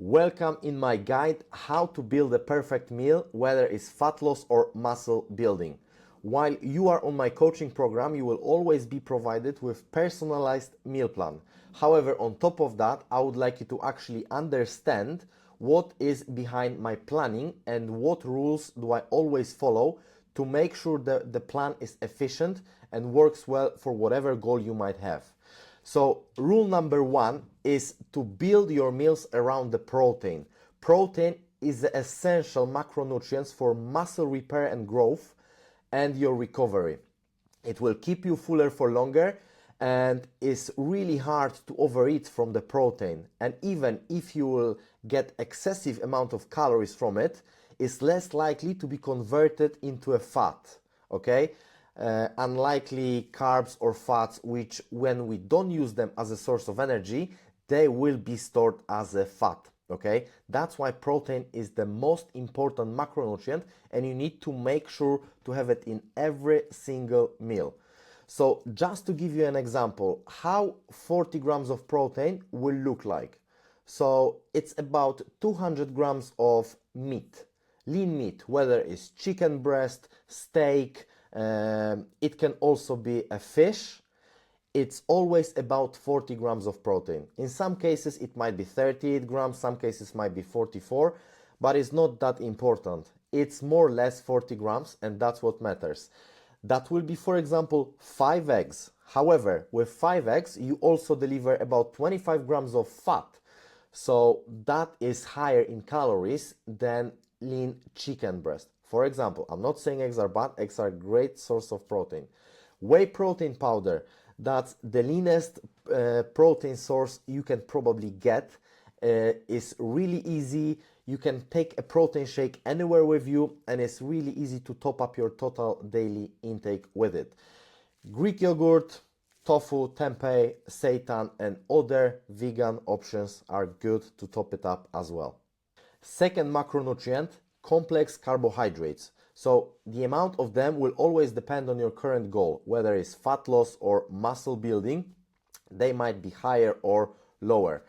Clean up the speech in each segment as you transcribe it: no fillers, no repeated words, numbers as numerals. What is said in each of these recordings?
Welcome in my guide how to build a perfect meal, whether it's fat loss or muscle building. While you are on my coaching program, you will always be provided with personalized meal plan. However, on top of that, I would like you to actually understand what is behind my planning and what rules do I always follow to make sure that the plan is efficient and works well for whatever goal you might have. So rule number one is to build your meals around the protein. Protein is the essential macronutrients for muscle repair and growth and your recovery. It will keep you fuller for longer and it's really hard to overeat from the protein. And even if you will get excessive amount of calories from it, it's less likely to be converted into a fat, okay? Unlikely carbs or fats, which when we don't use them as a source of energy, they will be stored as a fat. Okay, that's why protein is the most important macronutrient and you need to make sure to have it in every single meal. So just to give you an example, how 40 grams of protein will look like. So it's about 200 grams of meat, lean meat, whether it's chicken breast, steak, it can also be a fish. It's always about 40 grams of protein. In some cases it might be 38 grams, some cases might be 44, but it's not that important. It's more or less 40 grams and that's what matters. That will be, for example, 5 eggs. However, with 5 eggs you also deliver about 25 grams of fat. So that is higher in calories than lean chicken breast. For example, I'm not saying eggs are bad, eggs are a great source of protein. Whey protein powder, that's the leanest protein source you can probably get. It's really easy. You can take a protein shake anywhere with you and it's really easy to top up your total daily intake with it. Greek yogurt, tofu, tempeh, seitan and other vegan options are good to top it up as well. Second macronutrient, complex carbohydrates. So the amount of them will always depend on your current goal, whether it's fat loss or muscle building. They might be higher or lower.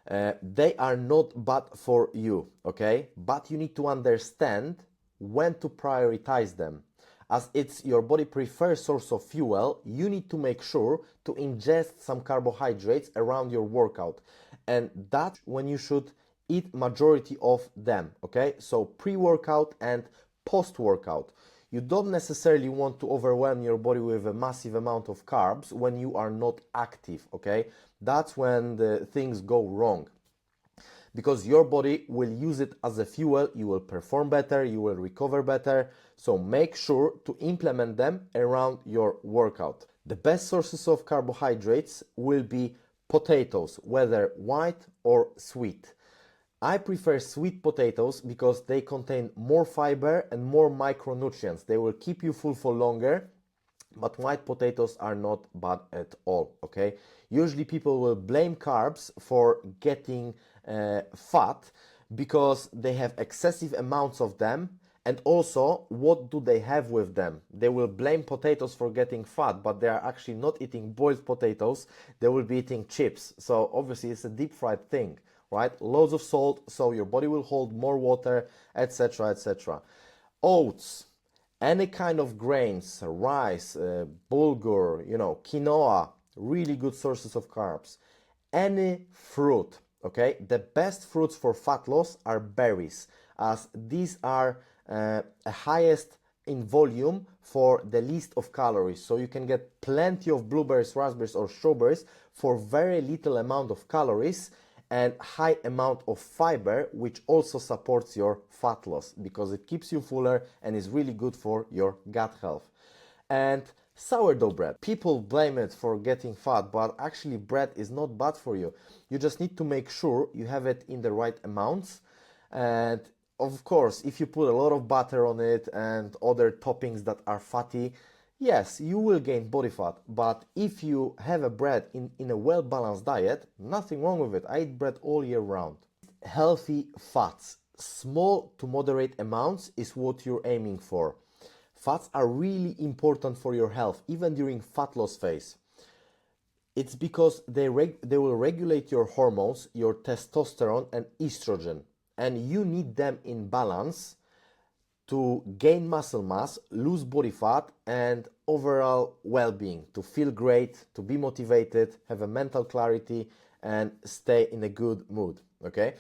They are not bad for you, okay? But you need to understand when to prioritize them. As it's your body preferred source of fuel, you need to make sure to ingest some carbohydrates around your workout. And that's when you should eat majority of them, okay? So pre-workout and post-workout. You don't necessarily want to overwhelm your body with a massive amount of carbs when you are not active, okay? That's when the things go wrong. Because your body will use it as a fuel, you will perform better, you will recover better. So make sure to implement them around your workout. The best sources of carbohydrates will be potatoes, whether white or sweet. I prefer sweet potatoes because they contain more fiber and more micronutrients. They will keep you full for longer, but white potatoes are not bad at all, okay? Usually people will blame carbs for getting fat because they have excessive amounts of them, and also what do they have with them? They will blame potatoes for getting fat, but they are actually not eating boiled potatoes, they will be eating chips. So obviously it's a deep fried thing, right? Loads of salt, so your body will hold more water, etc., etc. Oats, any kind of grains, rice, bulgur, quinoa, really good sources of carbs. Any fruit, okay? The best fruits for fat loss are berries, as these are highest in volume for the least of calories. So you can get plenty of blueberries, raspberries or strawberries for very little amount of calories and high amount of fiber, which also supports your fat loss because it keeps you fuller and is really good for your gut health. And sourdough bread. People blame it for getting fat, but actually bread is not bad for you. You just need to make sure you have it in the right amounts. And of course, if you put a lot of butter on it and other toppings that are fatty, yes, you will gain body fat, but if you have a bread in a well-balanced diet, nothing wrong with it. I eat bread all year round. Healthy fats, small to moderate amounts is what you're aiming for. Fats are really important for your health, even during fat loss phase. It's because they will regulate your hormones, your testosterone and estrogen, and you need them in balance to gain muscle mass, lose body fat, and overall well-being, to feel great, to be motivated, have a mental clarity, and stay in a good mood. Okay?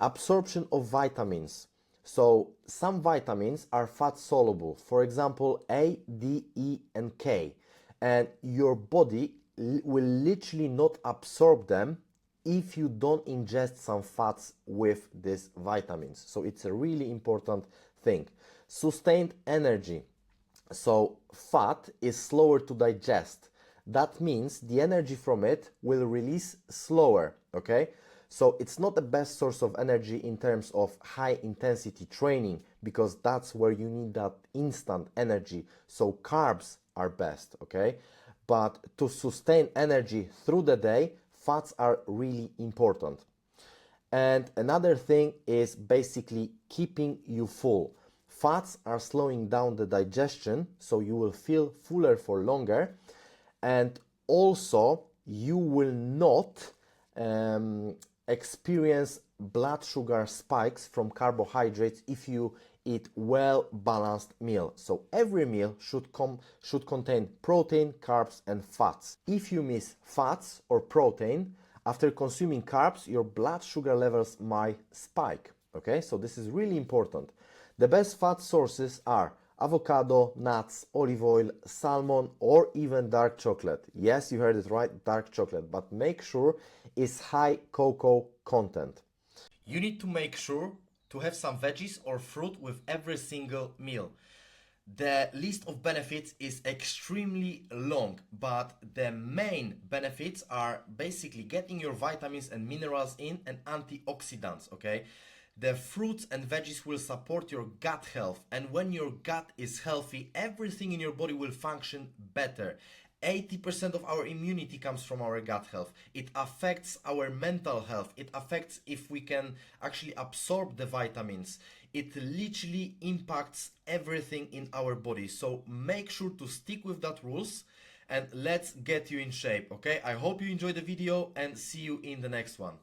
Absorption of vitamins. So some vitamins are fat soluble, for example A, D, E, and K, and your body will literally not absorb them if you don't ingest some fats with these vitamins. So it's a really important thing. Sustained energy. So fat is slower to digest. That means the energy from it will release slower, okay? So it's not the best source of energy in terms of high intensity training, because that's where you need that instant energy. So carbs are best, okay? But to sustain energy through the day, fats are really important. And another thing is basically keeping you full. Fats are slowing down the digestion, so you will feel fuller for longer. And also, you will not experience blood sugar spikes from carbohydrates if you eat well balanced meal. So every meal should contain protein, carbs and fats. If you miss fats or protein after consuming carbs, your blood sugar levels might spike. Okay, so this is really important. The best fat sources are avocado, nuts, olive oil, salmon, or even dark chocolate. Yes, you heard it right, dark chocolate, but make sure it's high cocoa content. You need to make sure to have some veggies or fruit with every single meal. The list of benefits is extremely long, but the main benefits are basically getting your vitamins and minerals in and antioxidants, okay? The fruits and veggies will support your gut health, and when your gut is healthy, everything in your body will function better. 80% of our immunity comes from our gut health. It affects our mental health. It affects if we can actually absorb the vitamins. It literally impacts everything in our body. So make sure to stick with that rules and let's get you in shape, okay? I hope you enjoyed the video and see you in the next one.